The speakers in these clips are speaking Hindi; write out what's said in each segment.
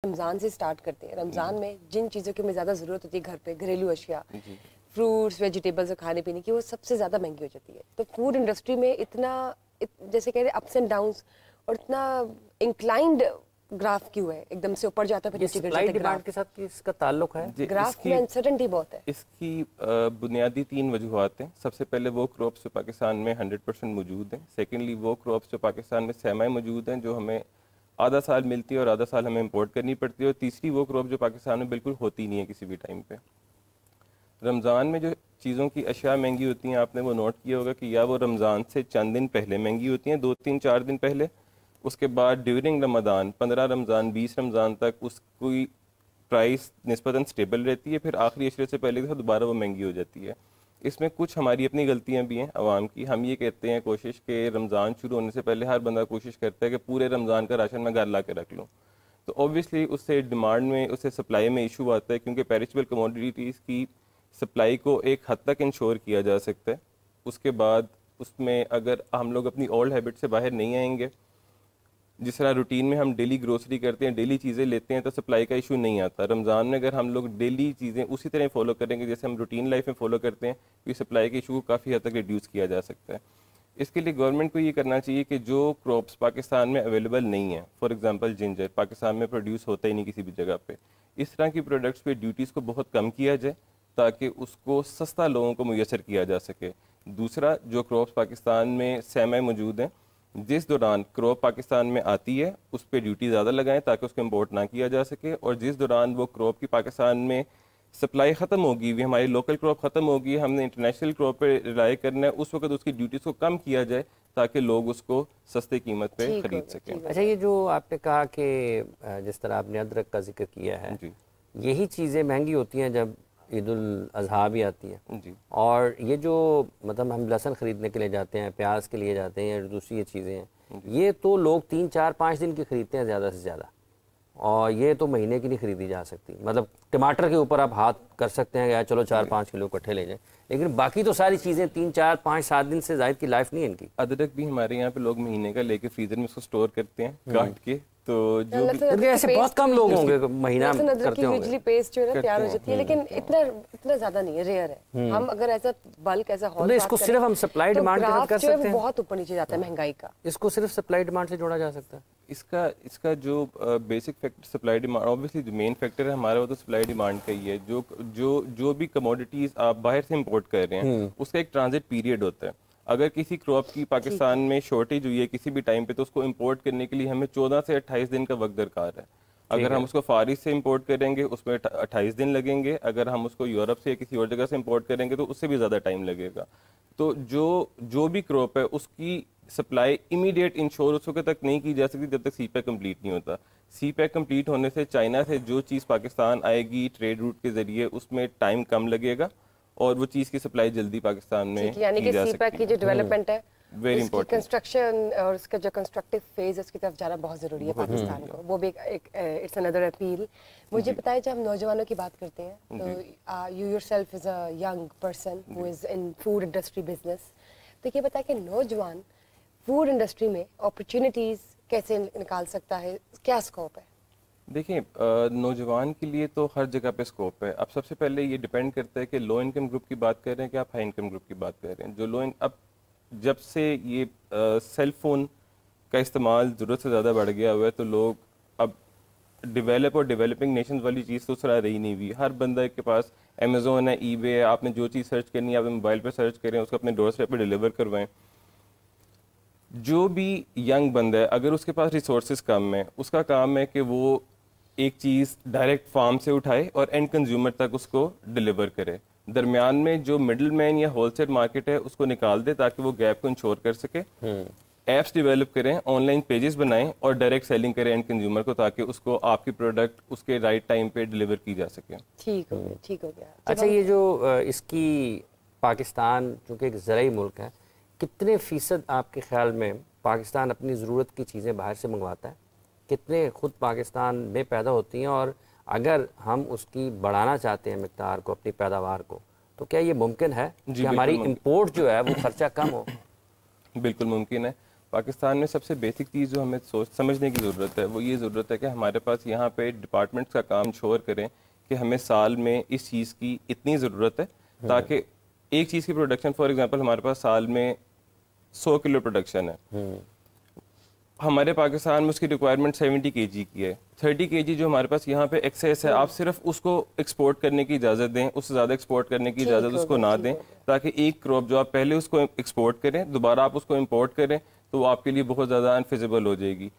रमज़ान से स्टार्ट करते हैं। रमज़ान में जिन चीज़ों की हमें ज़्यादा ज़रूरत होती है घर पे, घरेलू अशिया, फ्रूट्स, वेजिटेबल्स और खाने पीने की, वो सबसे ज़्यादा महंगी हो जाती है। तो फूड इंडस्ट्री में जैसे कह रहे अप्स एंड डाउन्स, और इतना इंक्लाइंड ग्राफ क्यों है, एकदम से ऊपर जाता है फिर नीचे गिर जाता है। डिमांड के साथ इसका ताल्लुक है? ग्राफ में अनसर्टेनिटी बहुत है। इसकी बुनियादी 3 वजूहात हैं। सबसे पहले वो क्रॉप्स जो पाकिस्तान में 100% मौजूद हैं। सेकेंडली वो क्रॉप्स जो पाकिस्तान में सेमी मौजूद हैं, जो हमें आधा साल मिलती है और आधा साल हमें इंपोर्ट करनी पड़ती है। और तीसरी वो क्रॉप जो पाकिस्तान में बिल्कुल होती नहीं है किसी भी टाइम पे। रमज़ान में जो चीज़ों की अशिया महंगी होती हैं, आपने वो नोट किया होगा कि या वो रमज़ान से चंद दिन पहले महंगी होती हैं, 2-3-4 दिन पहले। उसके बाद ड्यूरिंग रमज़ान, 15 रमज़ान, 20 रमज़ान तक उसकी प्राइस निस्बतन स्टेबल रहती है। फिर आखिरी अशरे से पहले के दोबारा वो महंगी हो जाती है। इसमें कुछ हमारी अपनी गलतियां भी हैं आवाम की। हम ये कहते हैं कोशिश के रमज़ान शुरू होने से पहले हर बंदा कोशिश करता है कि पूरे रमज़ान का राशन मैं घर ला के रख लूँ। तो ऑब्वियसली उससे डिमांड में, उससे सप्लाई में इशू आता है, क्योंकि पेरिशेबल कमोडिटीज़ की सप्लाई को एक हद तक इंश्योर किया जा सकता है। उसके बाद उसमें अगर हम लोग अपनी ओल्ड हैबिट से बाहर नहीं आएंगे, जिस तरह रूटीन में हम डेली ग्रोसरी करते हैं, डेली चीज़ें लेते हैं, तो सप्लाई का इशू नहीं आता। रमज़ान में अगर हम लोग डेली चीज़ें उसी तरह फॉलो करेंगे जैसे हम रूटीन लाइफ में फॉलो करते हैं, तो सप्लाई के इशू को काफ़ी हद तक रिड्यूस किया जा सकता है। इसके लिए गवर्नमेंट को ये करना चाहिए कि जो क्रॉप्स पाकिस्तान में अवेलेबल नहीं है, फॉर एग्जांपल जिंजर पाकिस्तान में प्रोड्यूस होता ही नहीं किसी भी जगह पे, इस तरह की प्रोडक्ट्स पे ड्यूटीज़ को बहुत कम किया जाए ताकि उसको सस्ता लोगों को मुयसर किया जा सके। दूसरा, जो क्रॉप्स पाकिस्तान में सेमी मौजूद हैं, जिस दौरान क्रॉप पाकिस्तान में आती है उस पर ड्यूटी ज़्यादा लगाएं ताकि उसको इम्पोर्ट ना किया जा सके। और जिस दौरान वो क्रॉप की पाकिस्तान में सप्लाई ख़त्म होगी, भी हमारी लोकल क्रॉप ख़त्म होगी, हमने इंटरनेशनल क्रॉप पे रिलाई करना है, उस वक्त उसकी ड्यूटीज़ को कम किया जाए ताकि लोग उसको सस्ते कीमत पे खरीद सकें। अच्छा, ये जो आपने कहा कि जिस तरह आपने अदरक का जिक्र किया है, यही चीज़ें महंगी होती हैं जब ईद उल अज़हा भी आती है जी। और ये जो मतलब हम लहसुन ख़रीदने के लिए जाते हैं, प्याज के लिए जाते हैं, या दूसरी ये चीज़ें हैं, ये तो लोग 3-4-5 दिन की ख़रीदते हैं ज़्यादा से ज़्यादा, और ये तो महीने की नहीं ख़रीदी जा सकती। मतलब टमाटर के ऊपर आप हाथ कर सकते हैं या चलो 4-5 किलो इकट्ठे ले जाएं, लेकिन बाकी तो सारी चीज़ें 3-4-5-7 दिन से ज़ायद की लाइफ नहीं है इनकी। अदरक भी हमारे यहाँ पे लोग महीने का लेके फ्रीजर में उसको स्टोर करते हैं काट के। तो जो ऐसे बहुत कम लोग होंगे महीना करते होंगे। पेस्ट जो है ना तैयार हो जाती है, लेकिन इतना ज्यादा नहीं है, रेयर है। हम अगर ऐसा बल्क ऐसा हॉल, इसको सिर्फ हम सप्लाई डिमांड के साथ कर सकते हैं, बहुत ऊपर नीचे जाता है महंगाई का। इसको सिर्फ सप्लाई डिमांड से जोड़ा जा सकता है। इसका जो basic factor supply demand, obviously जो मेन फैक्टर है हमारा वो तो सप्लाई डिमांड का ही है। जो भी कमोडिटीज आप बाहर से इंपोर्ट कर रहे हैं उसका एक ट्रांजिट पीरियड होता है। अगर किसी क्रॉप की पाकिस्तान में शॉर्टेज हुई है किसी भी टाइम पे, तो उसको इंपोर्ट करने के लिए हमें 14 से 28 दिन का वक्त दरकार है। अगर हम उसको फार ईस्ट से इंपोर्ट करेंगे उसमें 28 दिन लगेंगे। अगर हम उसको यूरोप से या किसी और जगह से इंपोर्ट करेंगे तो उससे भी ज़्यादा टाइम लगेगा। तो जो भी क्रॉप है उसकी सप्लाई इमीडिएट इंश्योर उस वक्त तक नहीं की जा सकती जब तक सी पैक कंप्लीट नहीं होता। सी पैक कंप्लीट होने से चाइना से जो चीज़ पाकिस्तान आएगी ट्रेड रूट के जरिए, उसमें टाइम कम लगेगा और वो चीज़ की सप्लाई जल्दी पाकिस्तान में यानी कि सी पैक की जो डेवलपमेंट है, वेरी इंपॉर्टेंट, कंस्ट्रक्शन और उसका जो कंस्ट्रक्टिव फेज है उसकी तरफ जाना बहुत ज़रूरी है पाकिस्तान को। वो भी एक इट्स अनदर अपील। मुझे बताइए, जब हम नौजवानों की बात करते हैं तो you yourself is a young person who is in food industry business, तो ये बताइए कि नौजवान फूड इंडस्ट्री में अपॉर्चुनिटीज़ कैसे निकाल सकता है, क्या स्कोप है? देखिए, नौजवान के लिए तो हर जगह पे स्कोप है। अब सबसे पहले ये डिपेंड करता है कि लो इनकम ग्रुप की बात कर रहे हैं कि आप हाई इनकम ग्रुप की बात कर रहे हैं। जो अब जब से ये सेल फोन का इस्तेमाल ज़रूरत से ज़्यादा बढ़ गया हुआ है, तो लोग अब डेवलप और डेवलपिंग नेशंस वाली चीज़ तो सरा रही नहीं हुई। हर बंदा के पास अमेज़ोन है, ईबे है, आपने जो चीज़ सर्च करनी है आप मोबाइल पर सर्च करें, उसको अपने डोर स्टेप पर डिलीवर करवाएं। जो भी यंग बंदा है अगर उसके पास रिसोर्सेज कम है, उसका काम है कि वो एक चीज़ डायरेक्ट फार्म से उठाए और एंड कंज्यूमर तक उसको डिलीवर करे। दरमियान में जो मिडिल मैन या होलसेल मार्केट है उसको निकाल दे ताकि वो गैप को इंश्योर कर सके। एप्स डेवलप करें, ऑनलाइन पेजेस बनाएं और डायरेक्ट सेलिंग करें एंड कंज्यूमर को, ताकि उसको आपकी प्रोडक्ट उसके राइट टाइम पे डिलीवर की जा सके। ठीक हो गया, ठीक हो गया। अच्छा, ये जो इसकी पाकिस्तान चूँकि एक ज़राई मुल्क है, कितने फ़ीसद आपके ख्याल में पाकिस्तान अपनी ज़रूरत की चीज़ें बाहर से मंगवाता है? कितने खुद पाकिस्तान में पैदा होती हैं? और अगर हम उसकी बढ़ाना चाहते हैं मिक़दार को, अपनी पैदावार को, तो क्या ये मुमकिन है कि हमारी इंपोर्ट जो है वो खर्चा कम हो? बिल्कुल मुमकिन है। पाकिस्तान में सबसे बेसिक चीज़ जो हमें सोच समझने की ज़रूरत है वो ये ज़रूरत है कि हमारे पास यहाँ पे डिपार्टमेंट्स का काम इंश्योर करें कि हमें साल में इस चीज़ की इतनी ज़रूरत है ताकि एक चीज़ की प्रोडक्शन, फॉर एग्जांपल हमारे पास साल में 100 किलो प्रोडक्शन है, हमारे पाकिस्तान में उसकी रिक्वायरमेंट 70 kg की है। 30 kg जो हमारे पास यहाँ पे एक्सेस है, आप सिर्फ उसको एक्सपोर्ट करने की इजाज़त दें, उससे ज़्यादा एक्सपोर्ट करने की इजाज़त उसको ना दें, ताकि एक क्रॉप जो आप पहले उसको एक्सपोर्ट करें दोबारा आप उसको इम्पोर्ट करें तो वो आपके लिए बहुत ज़्यादा अनफिजिबल हो जाएगी।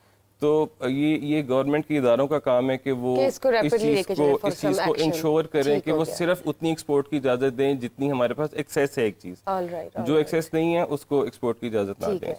तो ये गवर्नमेंट के इदारों का काम है कि वो इस चीज़ को इंश्योर करें कि वो सिर्फ उतनी एक्सपोर्ट की इजाज़त दें जितनी हमारे पास एक्सेस है। एक चीज़ जो एक्सेस नहीं है उसको एक्सपोर्ट की इजाज़त ना दें।